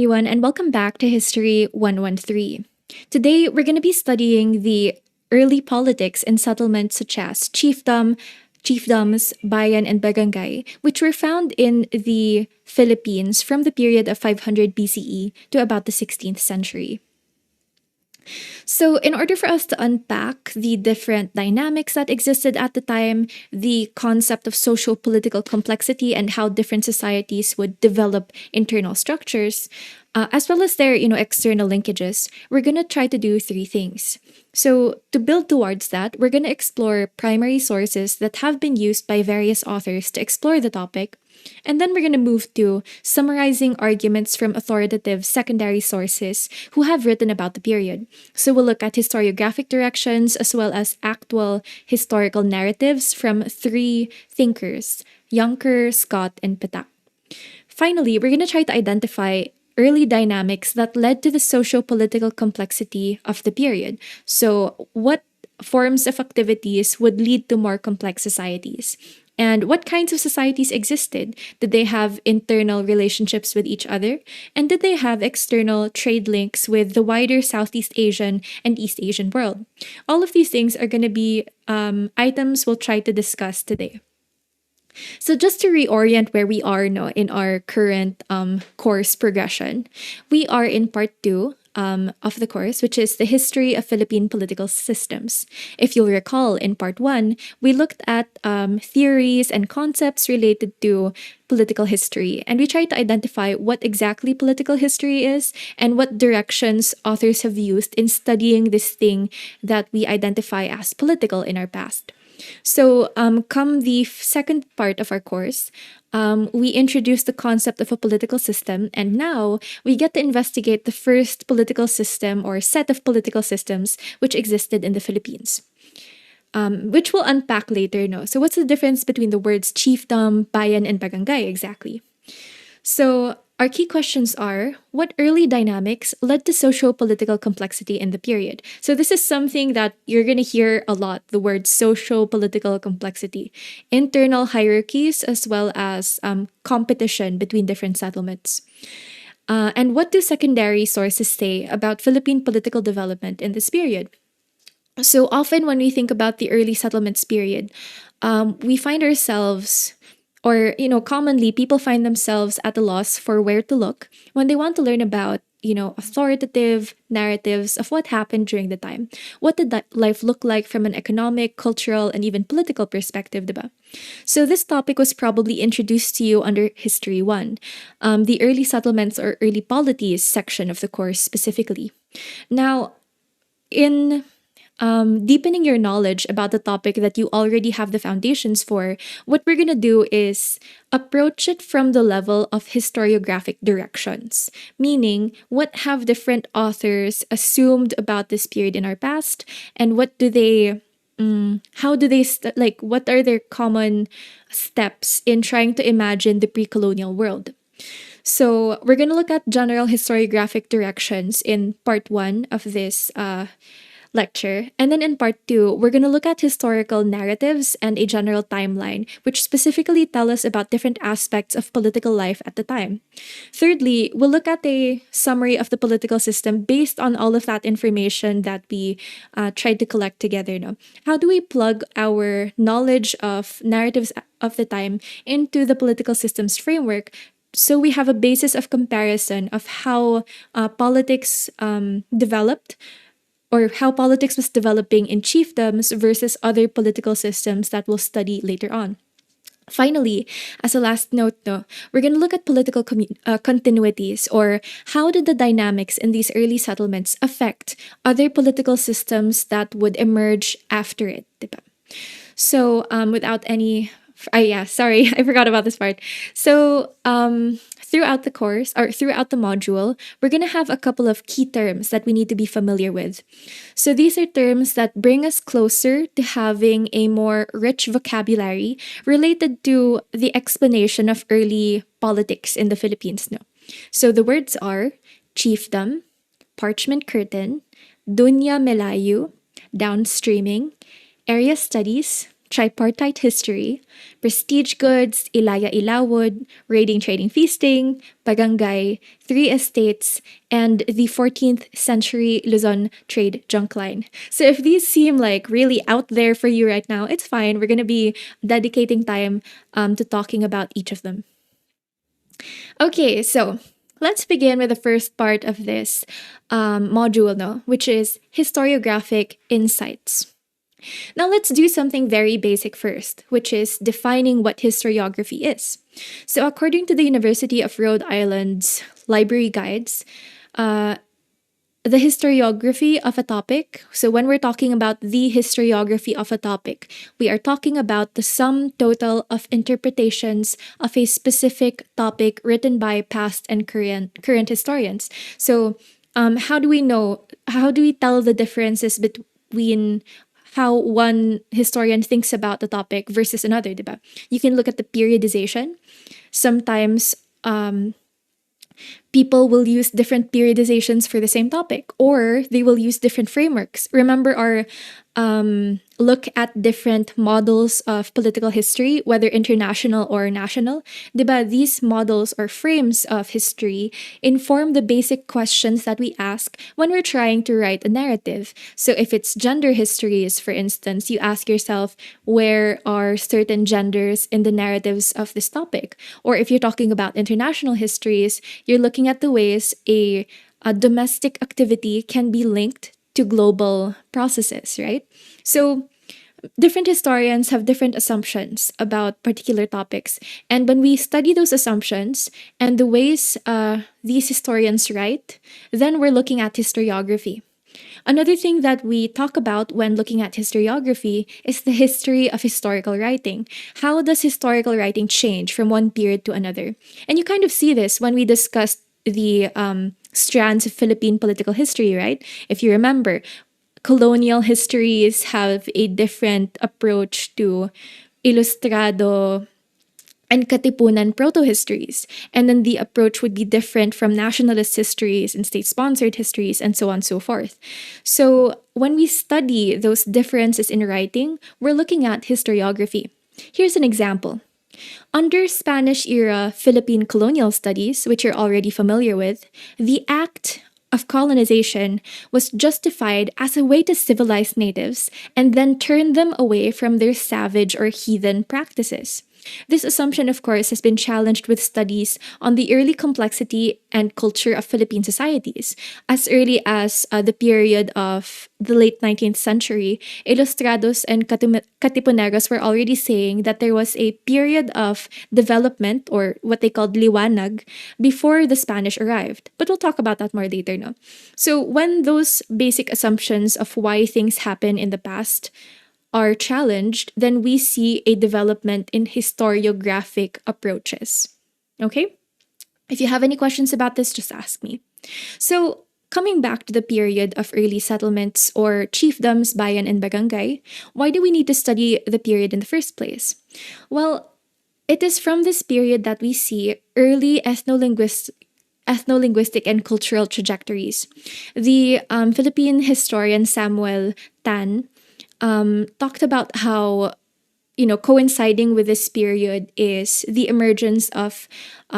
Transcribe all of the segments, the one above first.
everyone, and welcome back to History 113. Today, we're going to be studying the early politics and settlements such as chiefdoms, bayan, and barangay, which were found in the Philippines from the period of 500 BCE to about the 16th century. So, in order for us to unpack the different dynamics that existed at the time, the concept of social political complexity and how different societies would develop internal structures, as well as their external linkages, we're gonna try to do three things. So, to build towards that, we're gonna explore primary sources that have been used by various authors to explore the topic. And then we're going to move to summarizing arguments from authoritative secondary sources who have written about the period. So we'll look at historiographic directions as well as actual historical narratives from three thinkers, Yonker, Scott, and Petak. Finally, we're going to try to identify early dynamics that led to the socio-political complexity of the period. So what forms of activities would lead to more complex societies? And what kinds of societies existed? Did they have internal relationships with each other? And did they have external trade links with the wider Southeast Asian and East Asian world? All of these things are going to be items we'll try to discuss today. So just to reorient where we are now in our current course progression, we are in part two of the course, which is the history of Philippine political systems. If you'll recall, in part one, we looked at theories and concepts related to political history, and we tried to identify what exactly political history is and what directions authors have used in studying this thing that we identify as political in our past. So, come the second part of our course, we introduced the concept of a political system, and now we get to investigate the first political system or set of political systems which existed in the Philippines, which we'll unpack later. No, so what's the difference between the words chiefdom, bayan, and barangay exactly? So, our key questions are what early dynamics led to socio-political complexity in the period? So, this is something that you're going to hear a lot, the word socio-political complexity, internal hierarchies, as well as competition between different settlements. And what do secondary sources say about Philippine political development in this period? So, often when we think about the early settlements period, we find ourselves commonly people find themselves at a loss for where to look when they want to learn about, authoritative narratives of what happened during the time. What did that life look like from an economic, cultural, and even political perspective, diba? So this topic was probably introduced to you under History 1, the early settlements or early polities section of the course specifically. Now, in deepening your knowledge about the topic that you already have the foundations for, what we're going to do is approach it from the level of historiographic directions, meaning what have different authors assumed about this period in our past, and what do they how do they what are their common steps in trying to imagine the pre-colonial world. So we're going to look at general historiographic directions in part one of this lecture. And then in part two, we're going to look at historical narratives and a general timeline, which specifically tell us about different aspects of political life at the time. Thirdly, we'll look at a summary of the political system based on all of that information that we tried to collect together. No? How do we plug our knowledge of narratives of the time into the political systems framework so we have a basis of comparison of how politics developed or how politics was developing in chiefdoms versus other political systems that we'll study later on. Finally, as a last note, we're going to look at political continuities, or how did the dynamics in these early settlements affect other political systems that would emerge after it. Diba? So, without any sorry, I forgot about this part. So, throughout the course or throughout the module, we're going to have a couple of key terms that we need to be familiar with. So, these are terms that bring us closer to having a more rich vocabulary related to the explanation of early politics in the Philippines. No? So, the words are chiefdom, parchment curtain, dunya melayu, downstreaming, area studies, tripartite history, prestige goods, Ilaya Ilawod, raiding, trading, feasting, barangay, three estates, and the 14th century Luzon trade junk line. So if these seem like really out there for you right now, it's fine. We're going to be dedicating time to talking about each of them. Okay, so let's begin with the first part of this module, no, which is historiographic insights. Now let's do something very basic first, which is defining what historiography is. So according to the University of Rhode Island's library guides, the historiography of a topic. So, when we're talking about the historiography of a topic, we are talking about the sum total of interpretations of a specific topic written by past and current historians. So, how do we know? How do we tell the differences between how one historian thinks about the topic versus another, diba? You can look at the periodization. Sometimes people will use different periodizations for the same topic, or they will use different frameworks. Remember our look at different models of political history, whether international or national. Diba, these models or frames of history inform the basic questions that we ask when we're trying to write a narrative. So if it's gender histories, for instance, you ask yourself, where are certain genders in the narratives of this topic? Or if you're talking about international histories, you're looking at the ways a domestic activity can be linked to global processes, right? So different historians have different assumptions about particular topics. And when we study those assumptions and the ways these historians write, then we're looking at historiography. Another thing that we talk about when looking at historiography is the history of historical writing. How does historical writing change from one period to another? And you kind of see this when we discussed the strands of Philippine political history, right? If you remember, colonial histories have a different approach to Ilustrado and Katipunan proto-histories. And then the approach would be different from nationalist histories and state-sponsored histories and so on and so forth. So when we study those differences in writing, we're looking at historiography. Here's an example. Under Spanish-era Philippine colonial studies, which you're already familiar with, the act of colonization was justified as a way to civilize natives and then turn them away from their savage or heathen practices. This assumption, of course, has been challenged with studies on the early complexity and culture of Philippine societies. As early as the period of the late 19th century, Ilustrados and Katipuneros were already saying that there was a period of development, or what they called liwanag, before the Spanish arrived. But we'll talk about that more later, no? So when those basic assumptions of why things happen in the past are challenged, then we see a development in historiographic approaches. Okay? If you have any questions about this, just ask me. So, coming back to the period of early settlements or chiefdoms, bayan, and barangay, why do we need to study the period in the first place? Well, it is from this period that we see early ethno-linguistic and cultural trajectories. The Philippine historian Samuel Tan talked about how, coinciding with this period is the emergence of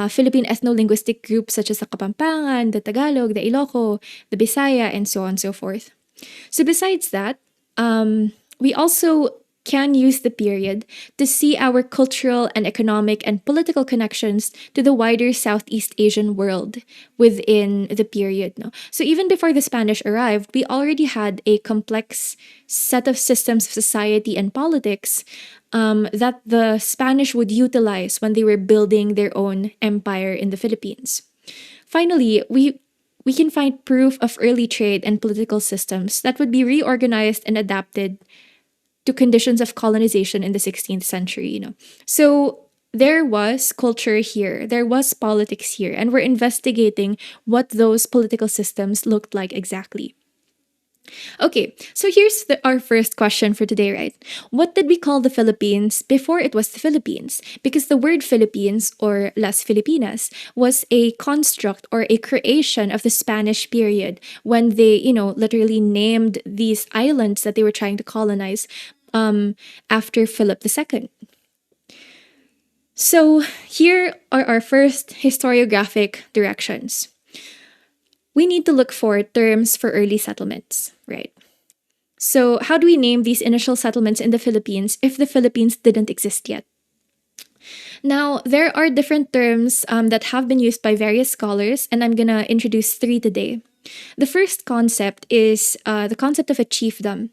Philippine ethno-linguistic groups such as the Kapampangan, the Tagalog, the Ilocano, the Bisaya, and so on and so forth. So besides that, we also can use the period to see our cultural and economic and political connections to the wider Southeast Asian world within the period. No? So even before the Spanish arrived, we already had a complex set of systems of society and politics that the Spanish would utilize when they were building their own empire in the Philippines. Finally, we can find proof of early trade and political systems that would be reorganized and adapted to conditions of colonization in the 16th century. So there was culture here, there was politics here, and we're investigating what those political systems looked like exactly. Okay, so here's our first question for today, right? What did we call the Philippines before it was the Philippines? Because the word Philippines, or Las Filipinas, was a construct or a creation of the Spanish period when they, literally named these islands that they were trying to colonize. after Philip II. So here are our first historiographic directions. We need to look for terms for early settlements, right? So, how do we name these initial settlements in the Philippines if the Philippines didn't exist yet? Now, there are different terms that have been used by various scholars, and I'm going to introduce three today. The first concept is the concept of a chiefdom.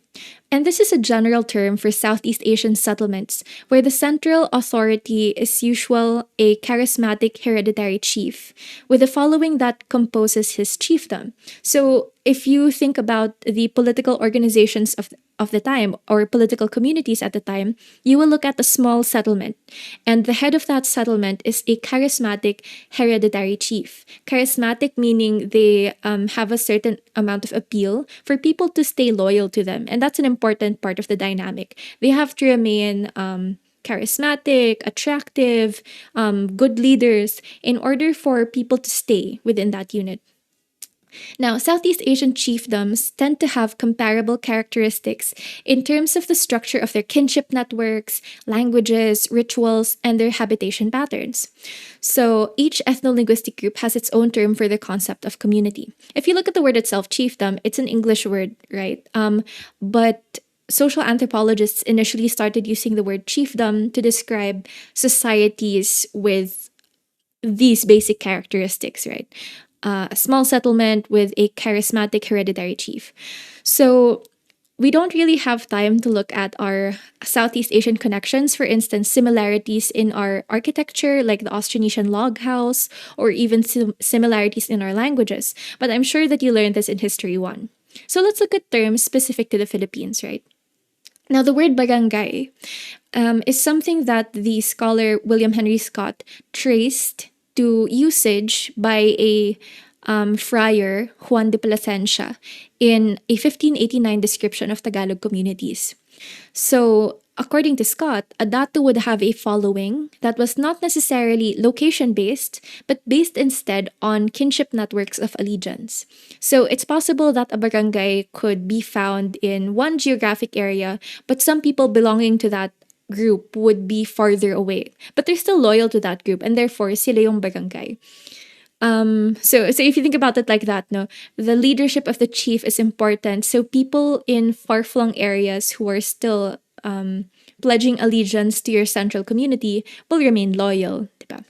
And this is a general term for Southeast Asian settlements where the central authority is usual a charismatic hereditary chief with a following that composes his chiefdom. So if you think about the political organizations of the time or political communities at the time, you will look at a small settlement. And the head of that settlement is a charismatic hereditary chief. Charismatic meaning they have a certain amount of appeal for people to stay loyal to them. And that's an important part of the dynamic. They have to remain charismatic, attractive, good leaders in order for people to stay within that unit. Now, Southeast Asian chiefdoms tend to have comparable characteristics in terms of the structure of their kinship networks, languages, rituals, and their habitation patterns. So each ethno-linguistic group has its own term for the concept of community. If you look at the word itself, chiefdom, it's an English word, right? But social anthropologists initially started using the word chiefdom to describe societies with these basic characteristics, right? A small settlement with a charismatic hereditary chief. So we don't really have time to look at our Southeast Asian connections, for instance, similarities in our architecture, like the Austronesian log house, or even similarities in our languages. But I'm sure that you learned this in History 1. So let's look at terms specific to the Philippines, right? Now, the word barangay is something that the scholar William Henry Scott traced to usage by a friar, Juan de Plasencia, in a 1589 description of Tagalog communities. So, according to Scott, a dato would have a following that was not necessarily location-based, but based instead on kinship networks of allegiance. So, it's possible that a barangay could be found in one geographic area, but some people belonging to that group would be farther away. But they're still loyal to that group, and therefore, sila yung barangay. So if you think about it like that, no, the leadership of the chief is important. So people in far-flung areas who are still pledging allegiance to your central community will remain loyal, diba?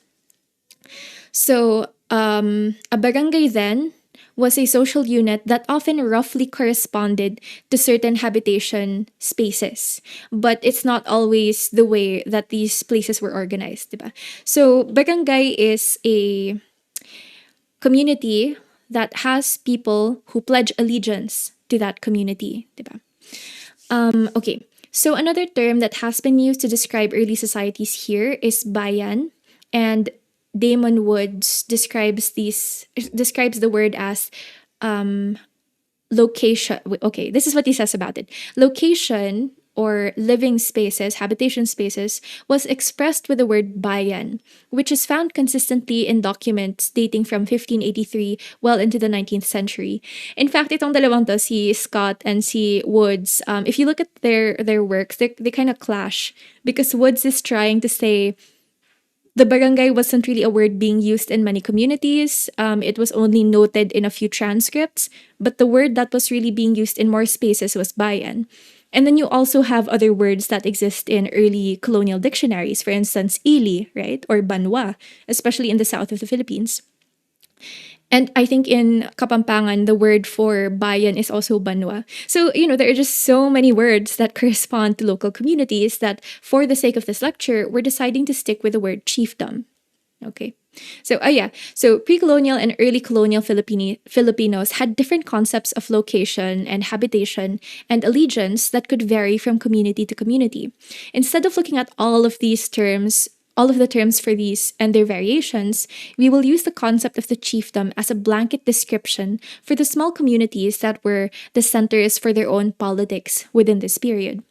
So a barangay then was a social unit that often roughly corresponded to certain habitation spaces. But it's not always the way that these places were organized, diba? So barangay is a community that has people who pledge allegiance to that community, diba? Okay, so another term that has been used to describe early societies here is bayan, and Damon Woods describes the word as location. Okay, this is what he says about it. Location or living spaces, habitation spaces, was expressed with the word bayan, which is found consistently in documents dating from 1583 well into the 19th century. In fact, itong dalawang to, si Scott and si Woods, if you look at their works, they kind of clash because Woods is trying to say the barangay wasn't really a word being used in many communities. It was only noted in a few transcripts, but the word that was really being used in more spaces was bayan. And then you also have other words that exist in early colonial dictionaries, for instance, ili, right? Or banwa, especially in the south of the Philippines. And I think in Kapampangan, the word for bayan is also banwa. So, there are just so many words that correspond to local communities that, for the sake of this lecture, we're deciding to stick with the word chiefdom. Okay. So pre-colonial and early colonial Filipinos had different concepts of location and habitation and allegiance that could vary from community to community. Instead of looking at all of the terms for these and their variations, we will use the concept of the chiefdom as a blanket description for the small communities that were the centers for their own politics within this period.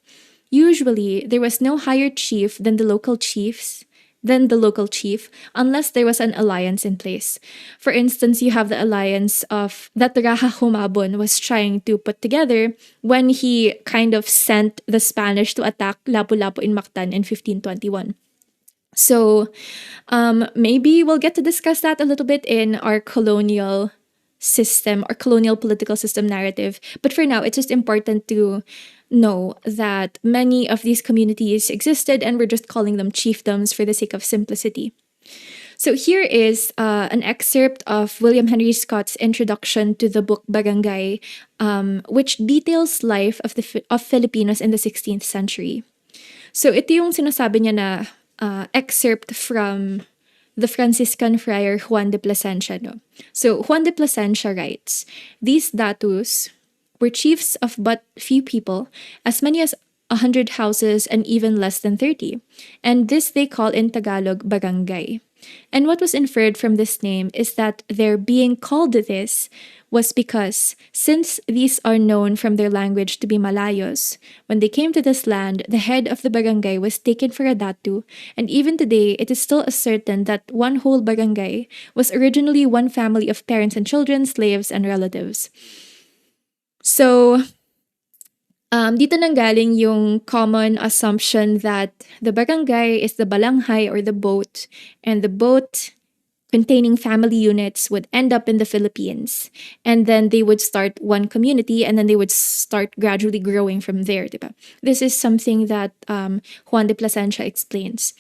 Usually, there was no higher chief than the local chiefs, than the local chief unless there was an alliance in place. For instance, you have the alliance of that Raja Humabon was trying to put together when he kind of sent the Spanish to attack Lapu-Lapu in Mactan in 1521. So maybe we'll get to discuss that a little bit in our colonial system or colonial political system narrative. But for now, it's just important to know that many of these communities existed and we're just calling them chiefdoms for the sake of simplicity. So here is an excerpt of William Henry Scott's introduction to the book Barangay, which details life of of Filipinos in the 16th century. So ito yung sinasabi niya na excerpt from the Franciscan friar Juan de Plasencia. No? So Juan de Plasencia writes, "These datus were chiefs of but few people, as many as 100 houses and even less than 30, and this they call in Tagalog barangay. And what was inferred from this name is that their being called this was because, since these are known from their language to be Malayos, when they came to this land, the head of the barangay was taken for a datu, and even today it is still ascertained that one whole barangay was originally one family of parents and children, slaves, and relatives." So, dito nanggaling yung common assumption that the barangay is the balanghay or the boat, and the boat containing family units would end up in the Philippines. And then they would start one community and then they would start gradually growing from there. Diba? This is something that Juan de Plasencia explains.